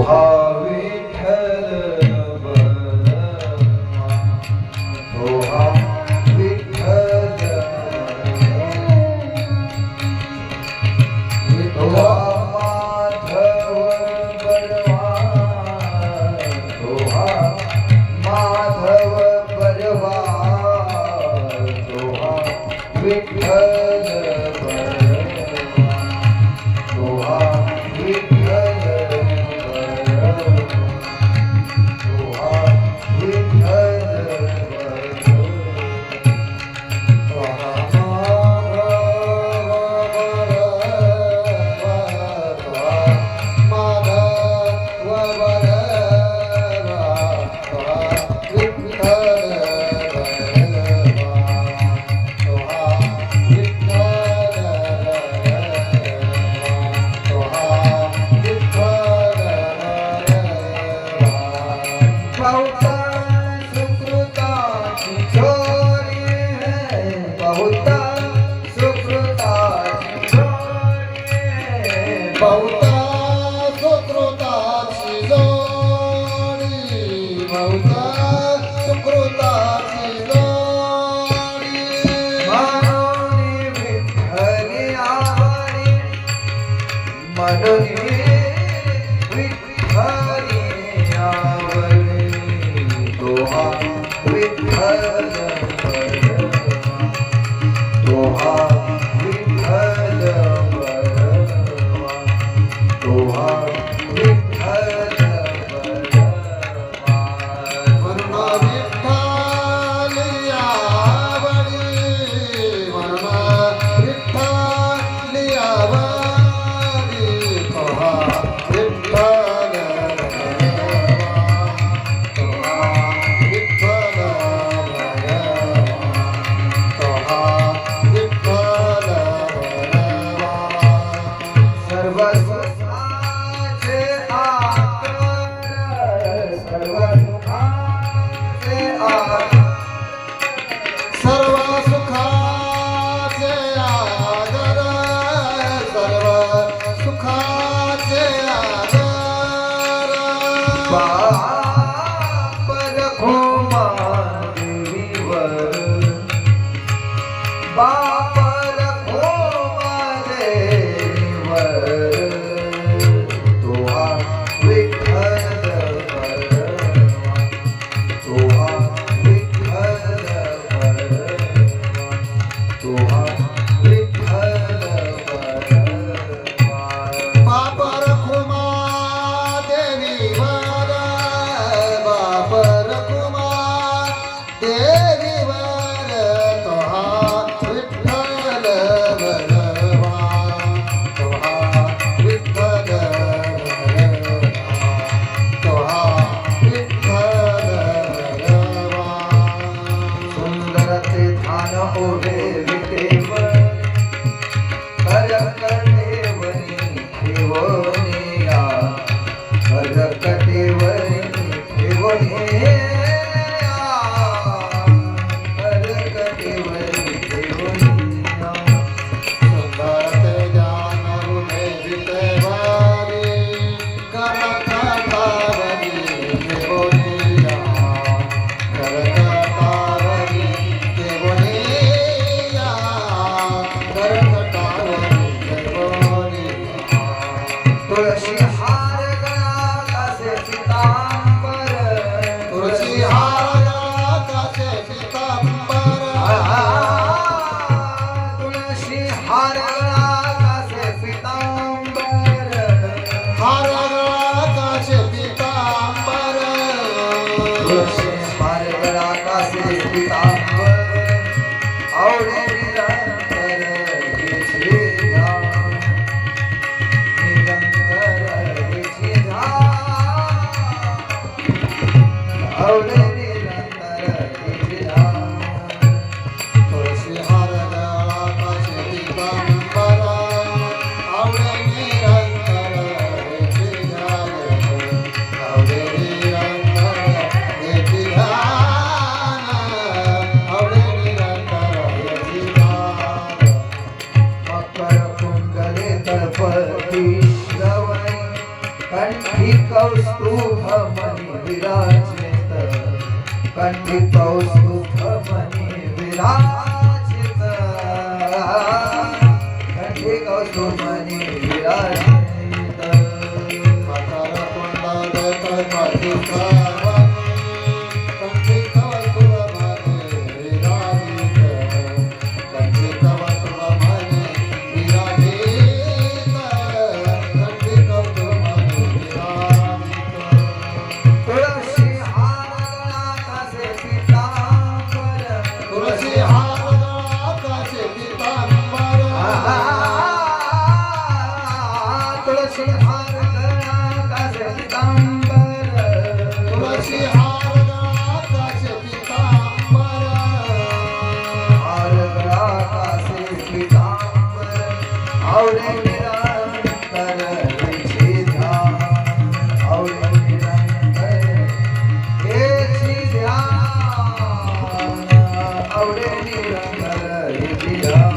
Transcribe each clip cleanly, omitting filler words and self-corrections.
हा विठ्ठल बलमा, तो हा विठ्ठल तो हा माधव बलवान, तो हा माधव बलवान, तो हा विठ्ठल बलवान, तो हा विठ्ठल बलवान, तो हा विठ्ठल बहुता सुकृताची जोडी, बहुता सुकृताची जोडी. मनोनी विठ्ठली आवडी, मनोनी विठ्ठली आवडी, तो हा विठ्ठल बलवान, तो हा विठ्ठल बलवान, तो हा विठ्ठल बलवान. म्हणून विठ्ठली आवडी, म्हणून विठ्ठली आवडी, तो हा विठ्ठल बलवान, तो हा विठ्ठल बलवान, तो हा विठ्ठल बलवान. सर्व सुखाचे आकर, सर्व सुखाचे आकर, सर्व सुखाचे आदर, सर्व सुखाचे आदर. बाप रखुमा देवीवर, बाप रखुमा देवीवर, तो हा विठ्ठल बलवान, तो हा विठ्ठल बलवान, तो हा विठ्ठल बलवान. बाप रखुमा देवीवर, बाप रखुमा देवीवर, तो हा विठ्ठल बलवान, तो हा विठ्ठल बलवान, तो हा विठ्ठल बलवान. सुंदर ते ध्यान उभे विटेवर, करकटेवरी ठेवनिया, करकटेवरी ठेवनिया, करकटेवरी ठेवनिया. सुंदर ते ज्ञान उभे विटेवरी, करकटावरी ठेवनिया, करकटावरी ठेवनिया, कंठी कौस्तुभ मणि विराजित कंठी कौस्तुभ मणि विराजित कंठी कौस्तुभ मणि विराजित मकर कुंडल कंठी कवच मणि विराजित कंठी कवच मणि विराजित कंठी कवच मणि विराजित तुळसी हार गळा कासे पीतांबर तुळसी हार गळा कासे पीतांबर तुळसी हार गळा कासे पीतांबर तुळसी हार गळा कासे पीतांबर हार गळा कासे पीतांबर आवडे निरंतर हेची ध्यान आवडे निरंतर हेची ध्यान आवडे निरंतर हेची ध्यान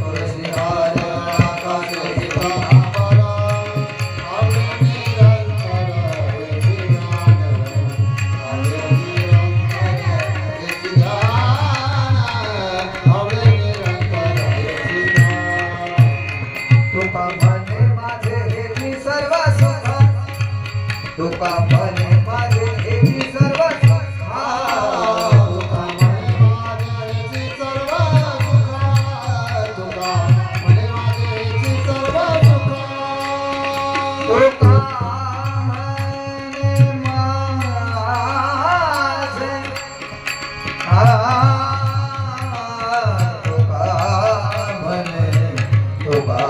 तुळसी हार गळा कासे पीतांबर आवडे निरंतर हेची ध्यान आवडे निरंतर हेची ध्यान आवडे निरंतर हेची ध्यान तुका म्हणे माझे हेची सर्व सुख तुका म्हणे माझे हेची सर्व सुख तुका म्हणे माझेची सर्व सुख तुका म्हणे माझेची सर्व सुख तुका म्हणे माझे तुका म्हणे तुका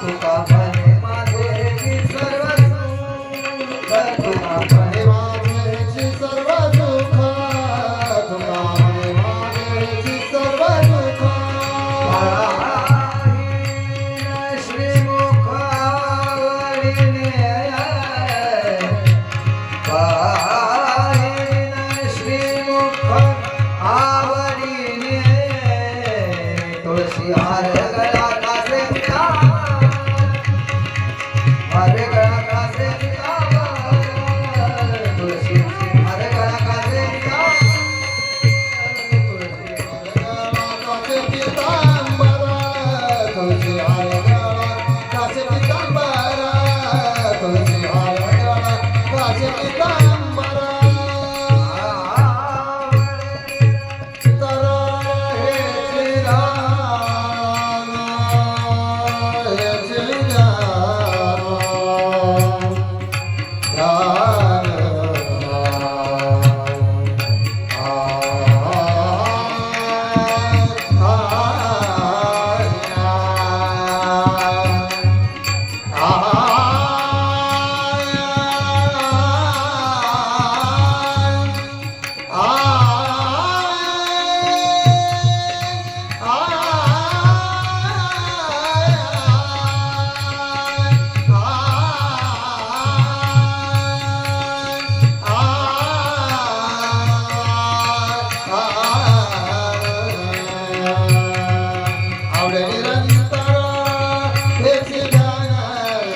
तुका म्हणे माझे हेची सर्व सुख तुका म्हणे माझेची सर्व सुख तुका म्हणे माझेची सर्व सुख श्रीमुख श्रीमुख आवडीने तुळशी हार गळा कासे हार गळा कासे तुळशी हार गळा कासे कासे पीतांबर तुळसी हार गळा कासे पीतांबर तुळसी हार गळा कासे पीतांबर तर हेची ध्यान हेची ध्यान आवडे निरंतर हेची ध्यान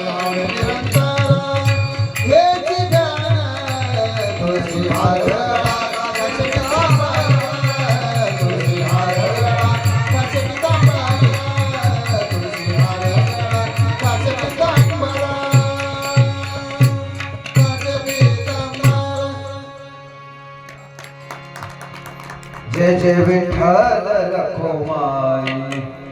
आवडे निरंतर हेची ध्यान तुळसी हार गळा कासे पीतांबर तुळसी हार गळा कासे पीतांबर तुळसी हार गळा कासे पीतांबर कासे पीतांबर जय जय विठ्ठल रखुमाई